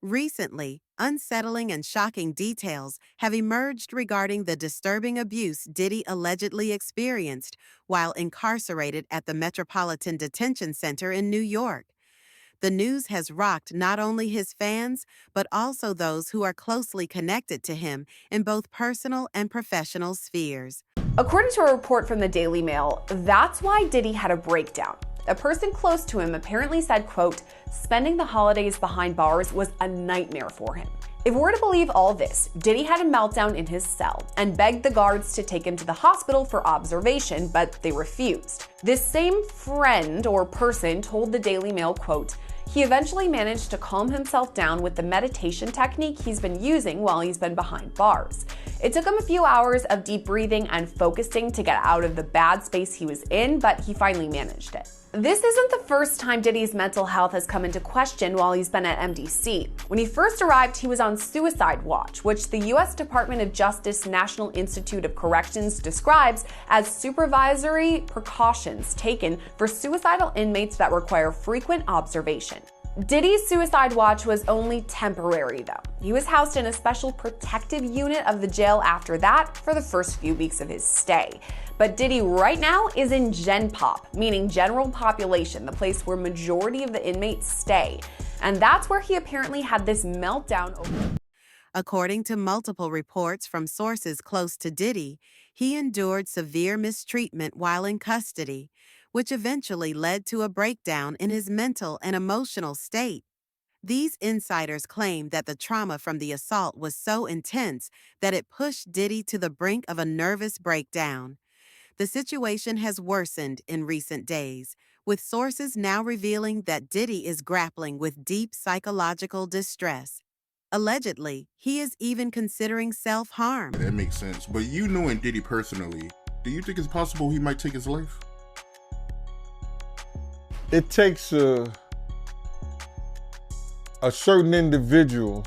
Recently, unsettling and shocking details have emerged regarding the disturbing abuse Diddy allegedly experienced while incarcerated at the Metropolitan Detention Center in New York. The news has rocked not only his fans, but also those who are closely connected to him in both personal and professional spheres. According to a report from the Daily Mail, that's why Diddy had a breakdown. A person close to him apparently said, quote, spending the holidays behind bars was a nightmare for him. If we're to believe all this, Diddy had a meltdown in his cell and begged the guards to take him to the hospital for observation, but they refused. This same friend or person told the Daily Mail, quote, he eventually managed to calm himself down with the meditation technique he's been using while he's been behind bars. It took him a few hours of deep breathing and focusing to get out of the bad space he was in, but he finally managed it. This isn't the first time Diddy's mental health has come into question while he's been at MDC. When he first arrived, he was on suicide watch, which the U.S. Department of Justice National Institute of Corrections describes as supervisory precautions taken for suicidal inmates that require frequent observation. Diddy's suicide watch was only temporary, though. He was housed in a special protective unit of the jail after that for the first few weeks of his stay. But Diddy right now is in Gen Pop, meaning general population, the place where majority of the inmates stay. And that's where he apparently had this meltdown over. According to multiple reports from sources close to Diddy, he endured severe mistreatment while in custody, which eventually led to a breakdown in his mental and emotional state. These insiders claim that the trauma from the assault was so intense that it pushed Diddy to the brink of a nervous breakdown. The situation has worsened in recent days, with sources now revealing that Diddy is grappling with deep psychological distress. Allegedly, he is even considering self-harm. That makes sense. But you knowing Diddy personally, do you think it's possible he might take his life? It takes a certain individual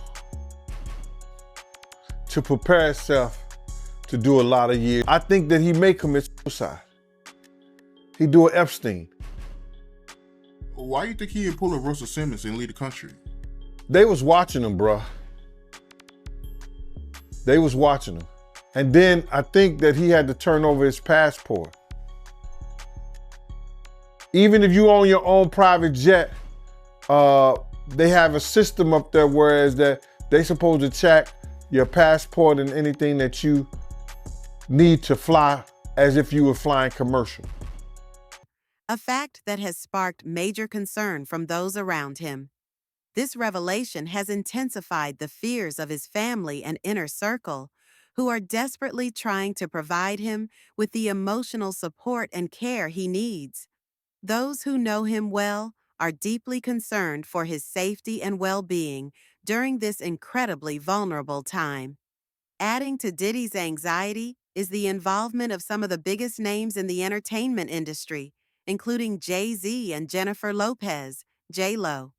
to prepare himself to do a lot of years. I think that he may commit suicide. He do an Epstein. Why do you think he didn't pull a Russell Simmons and leave the country? They was watching him, bruh. They was watching him. And then I think that he had to turn over his passport. Even if you own your own private jet, they have a system up there whereas that they supposed to check your passport and anything that you need to fly as if you were flying commercial. A fact that has sparked major concern from those around him. This revelation has intensified the fears of his family and inner circle, who are desperately trying to provide him with the emotional support and care he needs. Those who know him well are deeply concerned for his safety and well-being during this incredibly vulnerable time. Adding to Diddy's anxiety is the involvement of some of the biggest names in the entertainment industry, including Jay-Z and Jennifer Lopez, J-Lo.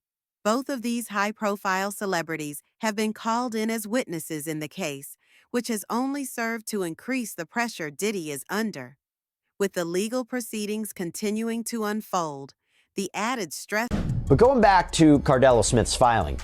Both of these high-profile celebrities have been called in as witnesses in the case, which has only served to increase the pressure Diddy is under. With the legal proceedings continuing to unfold, the added stress. But going back to Cardell Smith's filing,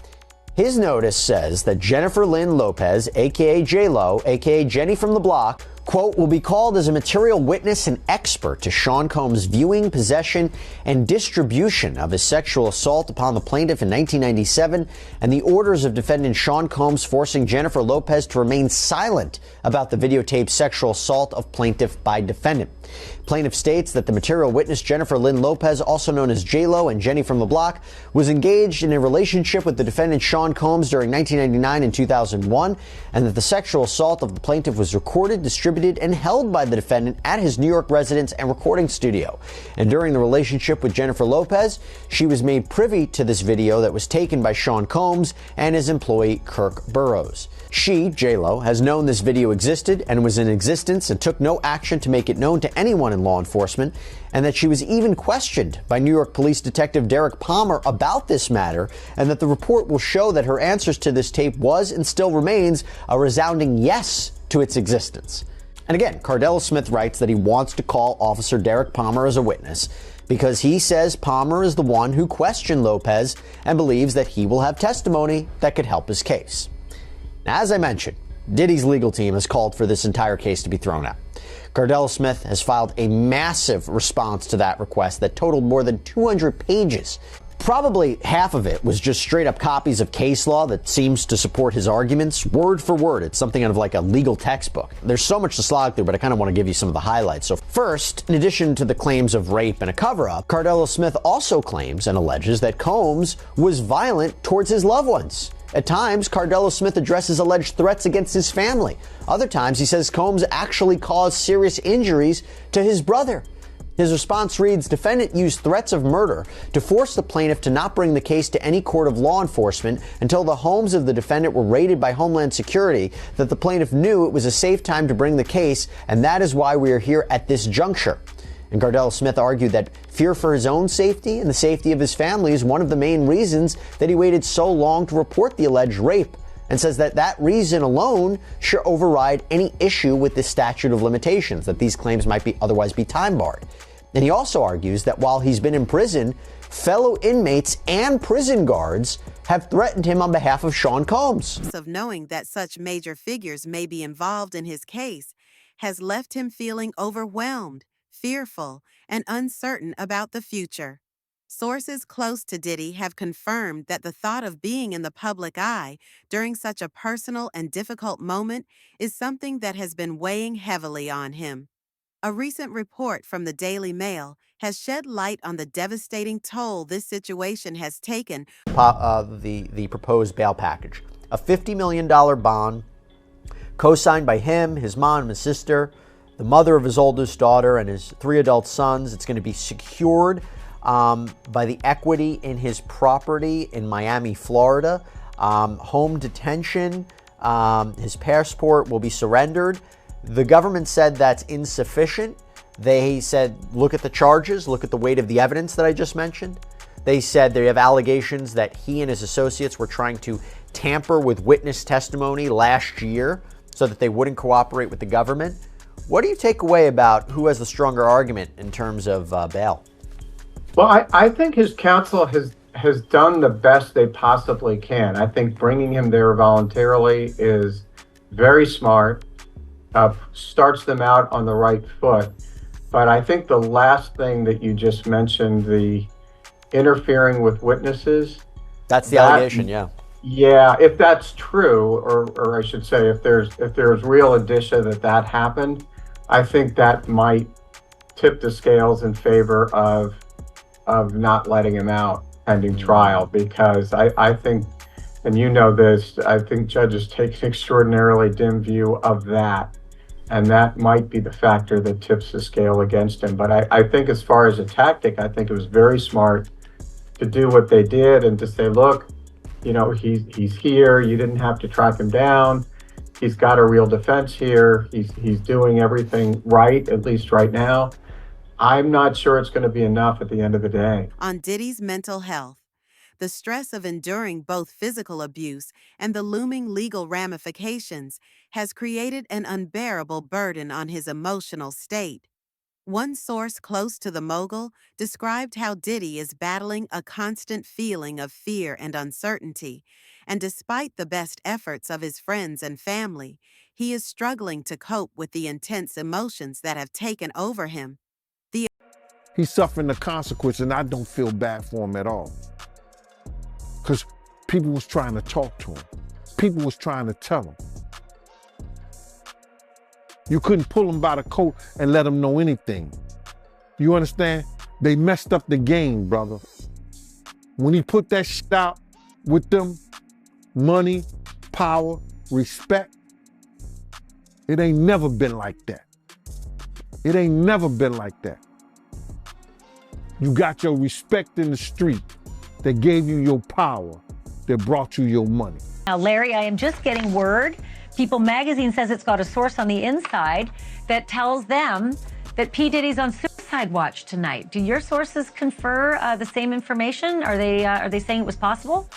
his notice says that Jennifer Lynn Lopez, aka J-Lo, aka Jenny from the Block, quote, will be called as a material witness and expert to Sean Combs' viewing, possession, and distribution of his sexual assault upon the plaintiff in 1997 and the orders of defendant Sean Combs forcing Jennifer Lopez to remain silent about the videotaped sexual assault of plaintiff by defendant. Plaintiff states that the material witness Jennifer Lynn Lopez, also known as J-Lo and Jenny from the Block, was engaged in a relationship with the defendant Sean Combs during 1999 and 2001, and that the sexual assault of the plaintiff was recorded, distributed, and held by the defendant at his New York residence and recording studio. And during the relationship with Jennifer Lopez, she was made privy to this video that was taken by Sean Combs and his employee Kirk Burrows. She, J-Lo, has known this video existed and was in existence and took no action to make it known to anyone in law enforcement, and that she was even questioned by New York Police Detective Derek Palmer about this matter, and that the report will show that her answers to this tape was and still remains a resounding yes to its existence. And again, Cardell Smith writes that he wants to call Officer Derek Palmer as a witness because he says Palmer is the one who questioned Lopez and believes that he will have testimony that could help his case. Now, as I mentioned, Diddy's legal team has called for this entire case to be thrown out. Cardell Smith has filed a massive response to that request that totaled more than 200 pages. Probably half of it was just straight up copies of case law that seems to support his arguments, word for word. It's something out of like a legal textbook. There's so much to slog through, but I kind of want to give you some of the highlights. So first, in addition to the claims of rape and a cover-up, Cardell Smith also claims and alleges that Combs was violent towards his loved ones. At times, Cardell Smith addresses alleged threats against his family. Other times, he says Combs actually caused serious injuries to his brother. His response reads, defendant used threats of murder to force the plaintiff to not bring the case to any court of law enforcement until the homes of the defendant were raided by Homeland Security, that the plaintiff knew it was a safe time to bring the case, and that is why we are here at this juncture. And Cardell Smith argued that fear for his own safety and the safety of his family is one of the main reasons that he waited so long to report the alleged rape, and says that that reason alone should override any issue with the statute of limitations, that these claims might otherwise be time barred. And he also argues that while he's been in prison, fellow inmates and prison guards have threatened him on behalf of Sean Combs. Of knowing that such major figures may be involved in his case has left him feeling overwhelmed, fearful, and uncertain about the future. Sources close to Diddy have confirmed that the thought of being in the public eye during such a personal and difficult moment is something that has been weighing heavily on him. A recent report from the Daily Mail has shed light on the devastating toll this situation has taken. The proposed bail package, a $50 million bond, co-signed by him, his mom, his sister, the mother of his oldest daughter, and his 3 adult sons. It's going to be secured by the equity in his property in Miami, Florida. Home detention, his passport will be surrendered. The government said that's insufficient. They said, look at the charges, look at the weight of the evidence that I just mentioned. They said they have allegations that he and his associates were trying to tamper with witness testimony last year so that they wouldn't cooperate with the government. What do you take away about who has the stronger argument in terms of bail? Well, I think his counsel has done the best they possibly can. I think bringing him there voluntarily is very smart. Starts them out on the right foot. But I think the last thing that you just mentioned, the interfering with witnesses. That's the allegation, yeah. Yeah, if that's true, or I should say, if there's real indicia that happened, I think that might tip the scales in favor of not letting him out pending trial, because I think, and you know this, I think judges take an extraordinarily dim view of that. And that might be the factor that tips the scale against him. But I think as far as a tactic, I think it was very smart to do what they did and to say, look, you know, he's here. You didn't have to track him down. He's got a real defense here. He's doing everything right, at least right now. I'm not sure it's going to be enough at the end of the day. On Diddy's mental health, the stress of enduring both physical abuse and the looming legal ramifications has created an unbearable burden on his emotional state. One source close to the mogul described how Diddy is battling a constant feeling of fear and uncertainty, and despite the best efforts of his friends and family, he is struggling to cope with the intense emotions that have taken over him. He's suffering the consequence, and I don't feel bad for him at all. Because people was trying to talk to him. People was trying to tell him. You couldn't pull him by the coat and let him know anything. You understand? They messed up the game, brother. When he put that shit out with them, money, power, respect, it ain't never been like that. It ain't never been like that. You got your respect in the street that gave you your power, that brought you your money. Now, Larry, I am just getting word. People Magazine says it's got a source on the inside that tells them that P. Diddy's on suicide watch tonight. Do your sources confer the same information? Are they saying it was possible?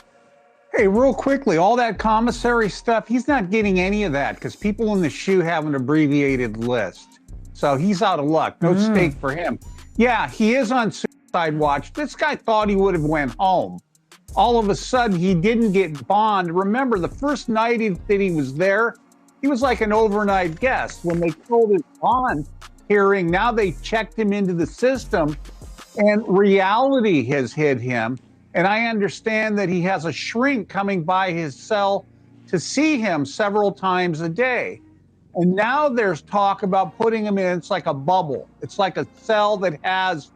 Hey, real quickly, all that commissary stuff, he's not getting any of that because people in the shoe have an abbreviated list. So he's out of luck. No stake for him. Yeah, he is on Suicide Watch, this guy thought he would have went home. All of a sudden, he didn't get bond. Remember, the first night that he was there, he was like an overnight guest. When they killed his bond hearing, now they checked him into the system, and reality has hit him. And I understand that he has a shrink coming by his cell to see him several times a day. And now there's talk about putting him in, it's like a bubble. It's like a cell that has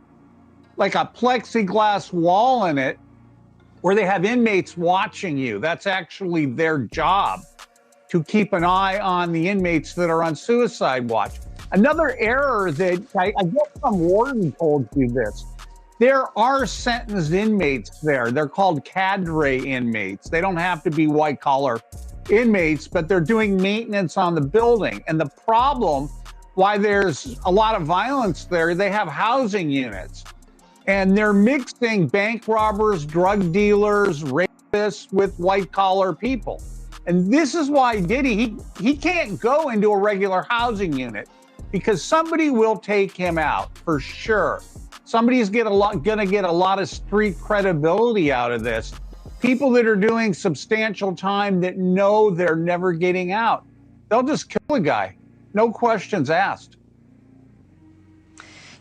like a plexiglass wall in it where they have inmates watching you. That's actually their job, to keep an eye on the inmates that are on suicide watch. Another error that I guess some warden told you this. There are sentenced inmates there. They're called cadre inmates. They don't have to be white collar inmates, but they're doing maintenance on the building. And the problem why there's a lot of violence there, they have housing units. And they're mixing bank robbers, drug dealers, rapists with white collar people. And this is why Diddy, he can't go into a regular housing unit because somebody will take him out for sure. Somebody's gonna get a lot of street credibility out of this. People that are doing substantial time that know they're never getting out, they'll just kill a guy, no questions asked.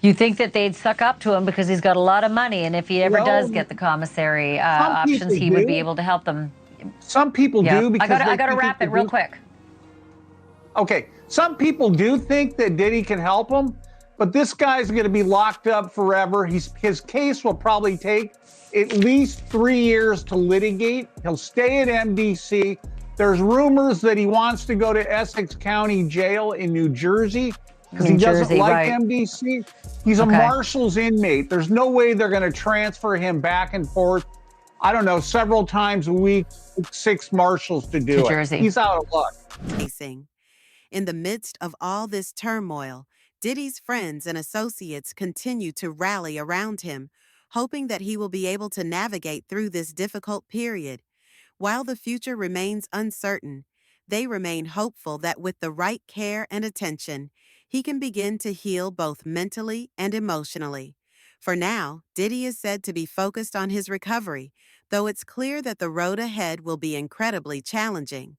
You think that they'd suck up to him because he's got a lot of money, and if he ever does get the commissary options, he would be able to help them. Some people do because I got to wrap it real quick. Okay, some people do think that Diddy can help them, but this guy's going to be locked up forever. His case will probably take at least 3 years to litigate. He'll stay at MDC. There's rumors that he wants to go to Essex County Jail in New Jersey because he doesn't like MDC. He's a Marshals inmate. There's no way they're going to transfer him back and forth, I don't know, several times a week, 6 Marshals to do it. He's out of luck. In the midst of all this turmoil, Diddy's friends and associates continue to rally around him, hoping that he will be able to navigate through this difficult period. While the future remains uncertain, they remain hopeful that with the right care and attention, he can begin to heal both mentally and emotionally. For now, Diddy is said to be focused on his recovery, though it's clear that the road ahead will be incredibly challenging.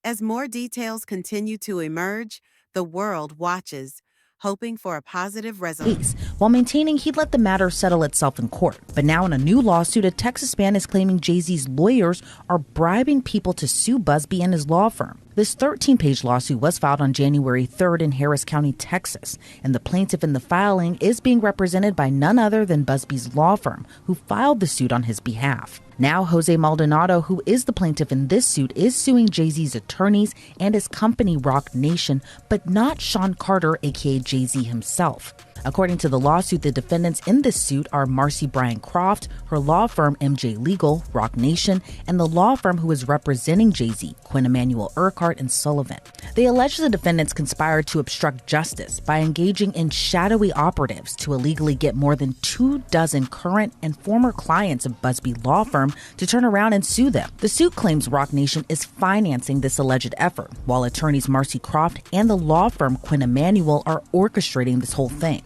As more details continue to emerge, the world watches, hoping for a positive resolution. While maintaining he'd let the matter settle itself in court. But now in a new lawsuit, a Texas man is claiming Jay-Z's lawyers are bribing people to sue Busby and his law firm. This 13-page lawsuit was filed on January 3rd in Harris County, Texas, and the plaintiff in the filing is being represented by none other than Busby's law firm, who filed the suit on his behalf. Now, Jose Maldonado, who is the plaintiff in this suit, is suing Jay-Z's attorneys and his company, Rock Nation, but not Sean Carter, aka Jay-Z himself. According to the lawsuit, the defendants in this suit are Marcy Bryan Croft, her law firm MJ Legal, Rock Nation, and the law firm who is representing Jay-Z, Quinn Emanuel Urquhart and Sullivan. They allege the defendants conspired to obstruct justice by engaging in shadowy operatives to illegally get more than 24 current and former clients of Busby law firm to turn around and sue them. The suit claims Rock Nation is financing this alleged effort, while attorneys Marcy Croft and the law firm Quinn Emanuel are orchestrating this whole thing.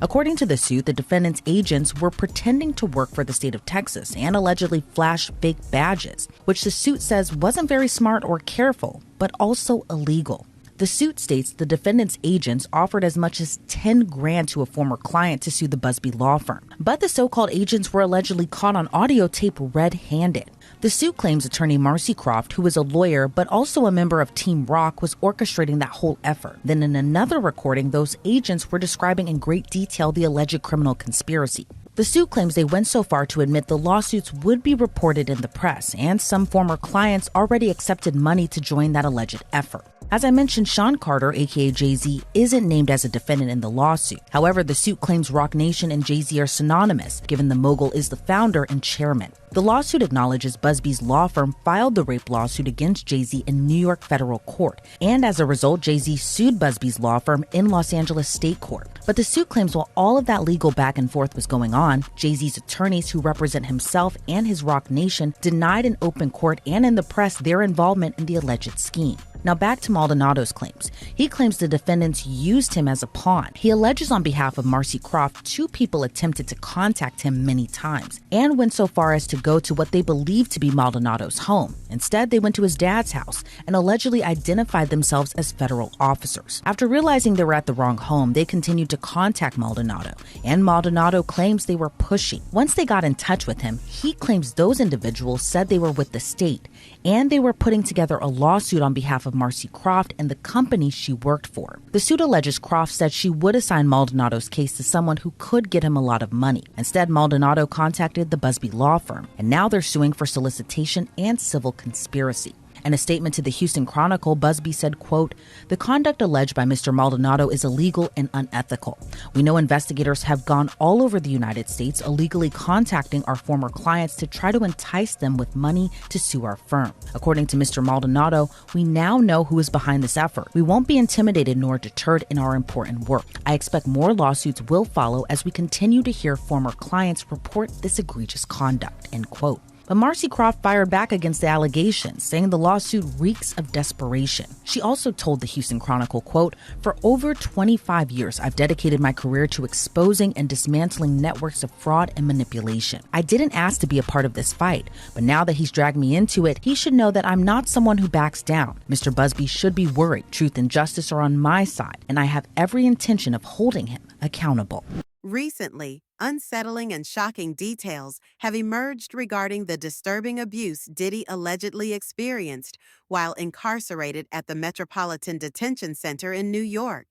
According to the suit, the defendants' agents were pretending to work for the state of Texas and allegedly flashed fake badges, which the suit says wasn't very smart or careful, but also illegal. The suit states the defendants' agents offered as much as $10,000 to a former client to sue the Busby law firm. But the so-called agents were allegedly caught on audio tape red-handed. The suit claims attorney Marcy Croft, who is a lawyer but also a member of Team Rock, was orchestrating that whole effort. Then in another recording, those agents were describing in great detail the alleged criminal conspiracy. The suit claims they went so far to admit the lawsuits would be reported in the press, and some former clients already accepted money to join that alleged effort. As I mentioned, Sean Carter, aka Jay-Z, isn't named as a defendant in the lawsuit. However, the suit claims Rock Nation and Jay-Z are synonymous, given the mogul is the founder and chairman. The lawsuit acknowledges Busby's law firm filed the rape lawsuit against Jay-Z in New York federal court, and as a result, Jay-Z sued Busby's law firm in Los Angeles state court. But the suit claims while all of that legal back and forth was going on, Jay-Z's attorneys who represent himself and his Rock Nation denied in open court and in the press their involvement in the alleged scheme. Now back to Maldonado's claims. He claims the defendants used him as a pawn. He alleges on behalf of Marcy Croft, 2 people attempted to contact him many times and went so far as to go to what they believed to be Maldonado's home. Instead, they went to his dad's house and allegedly identified themselves as federal officers. After realizing they were at the wrong home, they continued to contact Maldonado, and Maldonado claims they were pushy. Once they got in touch with him, he claims those individuals said they were with the state and they were putting together a lawsuit on behalf of Marcy Croft and the company she worked for. The suit alleges Croft said she would assign Maldonado's case to someone who could get him a lot of money. Instead, Maldonado contacted the Busby law firm, and now they're suing for solicitation and civil conspiracy. In a statement to the Houston Chronicle, Busby said, quote, "The conduct alleged by Mr. Maldonado is illegal and unethical. We know investigators have gone all over the United States illegally contacting our former clients to try to entice them with money to sue our firm. According to Mr. Maldonado, we now know who is behind this effort. We won't be intimidated nor deterred in our important work. I expect more lawsuits will follow as we continue to hear former clients report this egregious conduct," end quote. But Marcy Croft fired back against the allegations, saying the lawsuit reeks of desperation. She also told the Houston Chronicle, quote, "For over 25 years, I've dedicated my career to exposing and dismantling networks of fraud and manipulation. I didn't ask to be a part of this fight, but now that he's dragged me into it, he should know that I'm not someone who backs down. Mr. Busby should be worried. Truth and justice are on my side, and I have every intention of holding him accountable." Recently, unsettling and shocking details have emerged regarding the disturbing abuse Diddy allegedly experienced while incarcerated at the Metropolitan Detention Center in New York.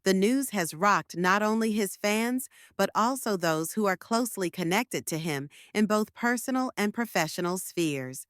The news has rocked not only his fans, but also those who are closely connected to him in both personal and professional spheres.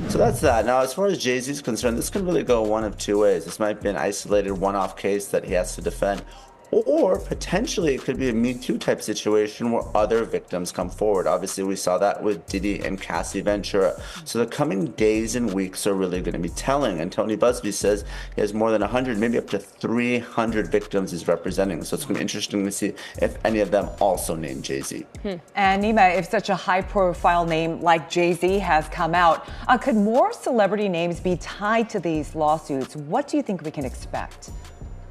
So that's that. Now, as far as Jay-Z is concerned, this could really go one of 2 ways. This might be an isolated one-off case that he has to defend, or potentially it could be a Me Too type situation where other victims come forward. Obviously, we saw that with Diddy and Cassie Ventura. So the coming days and weeks are really going to be telling. And Tony Busby says he has more than 100, maybe up to 300 victims he's representing. So it's going to be interesting to see if any of them also name Jay-Z. And Nima, if such a high-profile name like Jay-Z has come out, could more celebrity names be tied to these lawsuits? What do you think we can expect?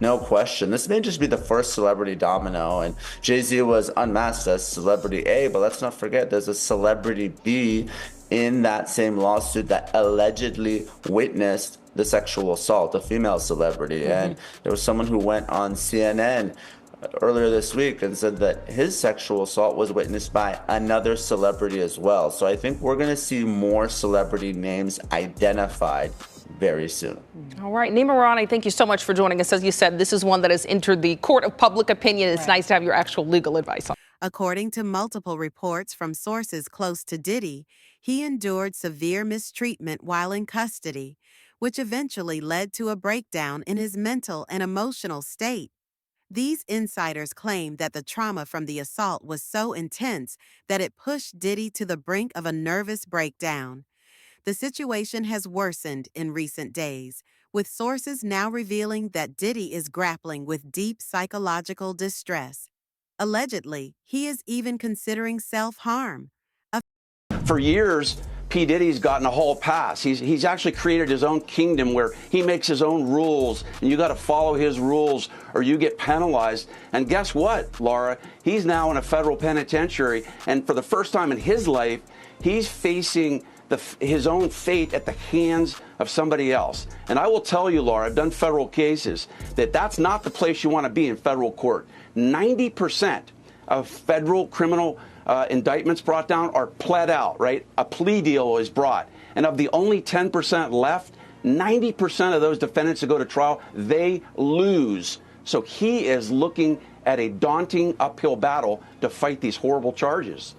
No question. This may just be the first celebrity domino, and Jay-Z was unmasked as celebrity A, but let's not forget there's a celebrity B in that same lawsuit that allegedly witnessed the sexual assault, a female celebrity. And there was someone who went on CNN earlier this week and said that his sexual assault was witnessed by another celebrity as well. So I think we're going to see more celebrity names identified very soon. All right, Nima Rani, thank you so much for joining us. As you said, this is one that has entered the court of public opinion. It's nice to have your actual legal advice on. According to multiple reports from sources close to Diddy, he endured severe mistreatment while in custody, which eventually led to a breakdown in his mental and emotional state. These insiders claim that the trauma from the assault was so intense that it pushed Diddy to the brink of a nervous breakdown. The situation has worsened in recent days, with sources now revealing that Diddy is grappling with deep psychological distress. Allegedly, he is even considering self-harm. For years, P. Diddy's gotten a whole pass. He's actually created his own kingdom where he makes his own rules, and you got to follow his rules or you get penalized. And guess what, Laura? He's now in a federal penitentiary, and for the first time in his life, he's facing his own fate at the hands of somebody else. And I will tell you, Laura, I've done federal cases, that's not the place you want to be in federal court. 90% of federal criminal indictments brought down are pled out, right? A plea deal is brought. And of the only 10% left, 90% of those defendants that go to trial, they lose. So he is looking at a daunting uphill battle to fight these horrible charges.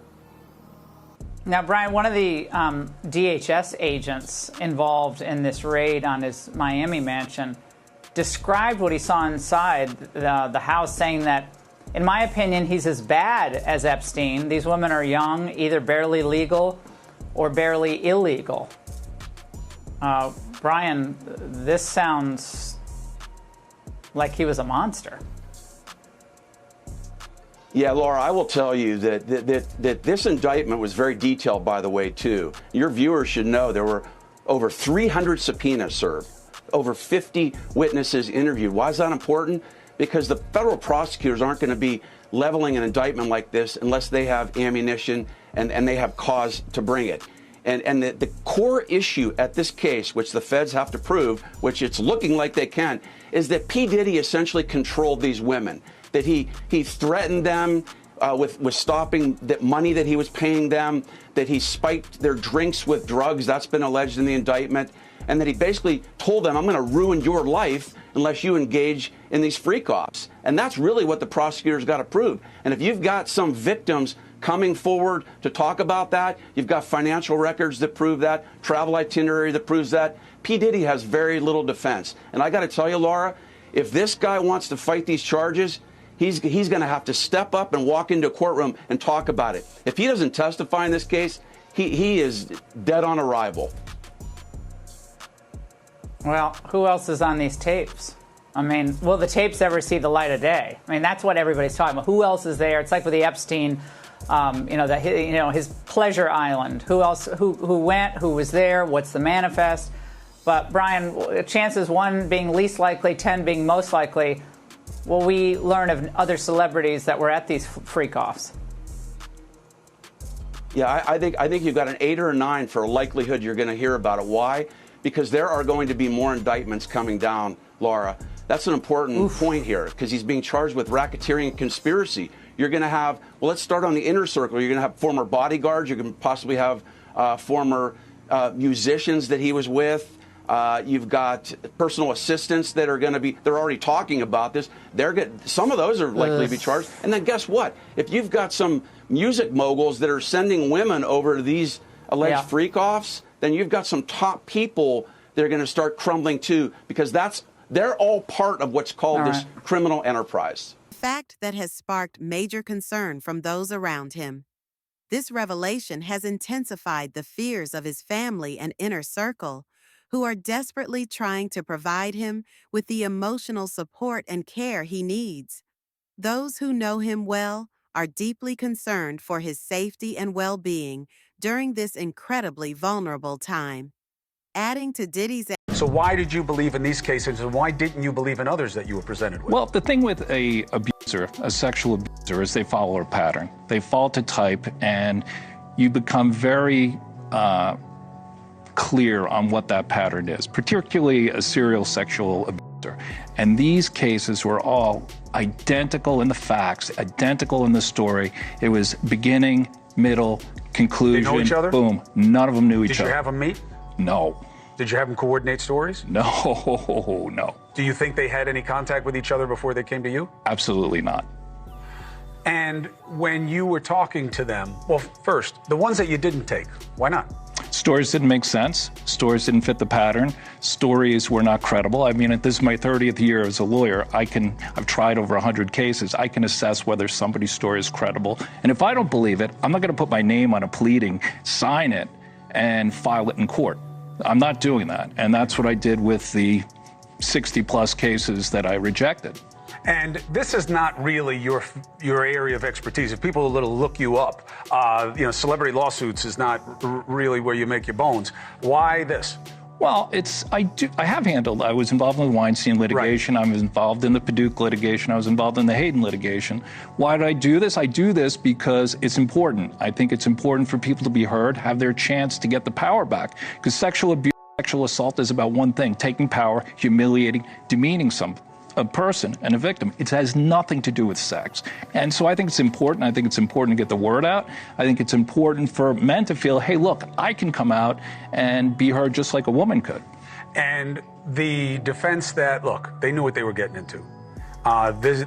Now, Brian, one of the DHS agents involved in this raid on his Miami mansion described what he saw inside the house, saying that, in my opinion, he's as bad as Epstein. These women are young, either barely legal or barely illegal. Brian, this sounds like he was a monster. Yeah, Laura, I will tell you that this indictment was very detailed, by the way, too. Your viewers should know there were over 300 subpoenas served. over 50 witnesses interviewed. Why is that important? Because the federal prosecutors aren't going to be leveling an indictment like this unless they have ammunition and they have cause to bring it. And the core issue at this case, which the feds have to prove, which it's looking like they can, is that P. Diddy essentially controlled these women, that he threatened them with stopping the money that he was paying them, that he spiked their drinks with drugs, that's been alleged in the indictment, and that he basically told them, I'm going to ruin your life unless you engage in these freak-offs. And that's really what the prosecutors got to prove. And if you've got some victims coming forward to talk about that, you've got financial records that prove that, travel itinerary that proves that, P. Diddy has very little defense. And I got to tell you, Laura, if this guy wants to fight these charges, he's going to have to step up and walk into a courtroom and talk about it. If he doesn't testify in this case, he is dead on arrival. Well, who else is on these tapes? I mean, will the tapes ever see the light of day? I mean, that's what everybody's talking about. Who else is there? It's like with the Epstein, his pleasure island. Who else? Who went? Who was there? What's the manifest? But Brian, chances 1 being least likely, 10 being most likely. Will we learn of other celebrities that were at these freak-offs? Yeah, I think you've got an 8 or a 9 for a likelihood you're going to hear about it. Why? Because there are going to be more indictments coming down, Laura. That's an important point here, because he's being charged with racketeering and conspiracy. You're going to have, well, let's start on the inner circle. You're going to have former bodyguards. You can possibly have former musicians that he was with. You've got personal assistants that are going to be, they're already talking about this. Some of those are likely to be charged. And then guess what? If you've got some music moguls that are sending women over to these alleged freak-offs, then you've got some top people that are going to start crumbling too, because they're all part of what's called this criminal enterprise. A fact that has sparked major concern from those around him. This revelation has intensified the fears of his family and inner circle, who are desperately trying to provide him with the emotional support and care he needs. Those who know him well are deeply concerned for his safety and well-being during this incredibly vulnerable time. Adding to Diddy's... So why did you believe in these cases, and why didn't you believe in others that you were presented with? Well, the thing with a abuser, a sexual abuser, is they follow a pattern. They fall to type, and you become very clear on what that pattern is, particularly a serial sexual abuser. And these cases were all identical in the facts, identical in the story. It was beginning, middle, conclusion. They know each other? Boom. None of them knew each other. Did you have them meet? No. Did you have them coordinate stories? No, no. Do you think they had any contact with each other before they came to you? Absolutely not. And when you were talking to them, well, first, the ones that you didn't take, why not? Stories didn't make sense. Stories didn't fit the pattern. Stories were not credible. I mean, this is my 30th year as a lawyer. I've tried over 100 cases. I can assess whether somebody's story is credible. And if I don't believe it, I'm not going to put my name on a pleading, sign it, and file it in court. I'm not doing that. And that's what I did with the 60-plus cases that I rejected. And this is not really your area of expertise. If people look you up, celebrity lawsuits is not really where you make your bones. Why this? Well, I was involved in the Weinstein litigation. Right. I was involved in the Paducah litigation. I was involved in the Hayden litigation. Why did I do this? I do this because it's important. I think it's important for people to be heard, have their chance to get the power back. Because sexual abuse, sexual assault is about one thing: taking power, humiliating, demeaning a person and a victim. It has nothing to do with sex. And so I think it's important. I think it's important to get the word out. I think it's important for men to feel, hey, look, I can come out and be heard just like a woman could. And the defense that, look, they knew what they were getting into.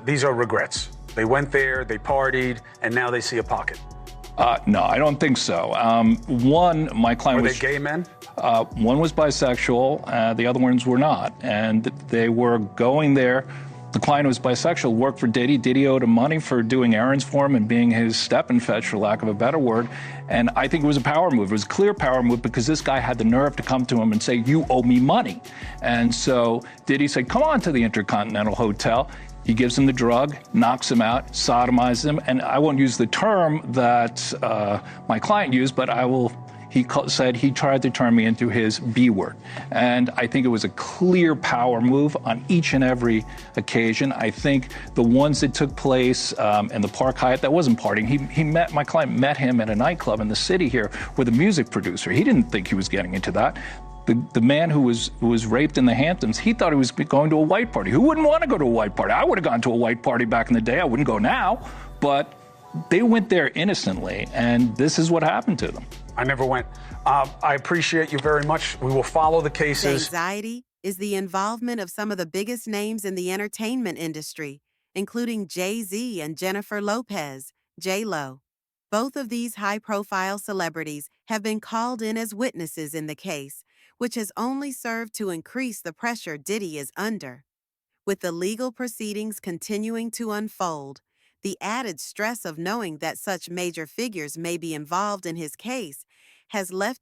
These are regrets. They went there, they partied, and now they see a pocket. No, I don't think so. One, my client was... Were they gay men? One was bisexual, the other ones were not. And they were going there. The client was bisexual, worked for Diddy. Diddy owed him money for doing errands for him and being his step-and-fetch, for lack of a better word. And I think it was a power move. It was a clear power move because this guy had the nerve to come to him and say, you owe me money. And so Diddy said, come on to the Intercontinental Hotel. He gives him the drug, knocks him out, sodomizes him. And I won't use the term that my client used, but I will said he tried to turn me into his B word. And I think it was a clear power move on each and every occasion. I think the ones that took place in the Park Hyatt, that wasn't partying. My client met him at a nightclub in the city here with a music producer. He didn't think he was getting into that. The man who was raped in the Hamptons, he thought he was going to a white party. Who wouldn't want to go to a white party? I would have gone to a white party back in the day. I wouldn't go now. But they went there innocently, and this is what happened to them. I never went. I appreciate you very much. We will follow the The cases. anxiety is the involvement of some of the biggest names in the entertainment industry, including Jay-Z and Jennifer Lopez, J-Lo. Both of these high-profile celebrities have been called in as witnesses in the case, which has only served to increase the pressure Diddy is under. With the legal proceedings continuing to unfold, the added stress of knowing that such major figures may be involved in his case has left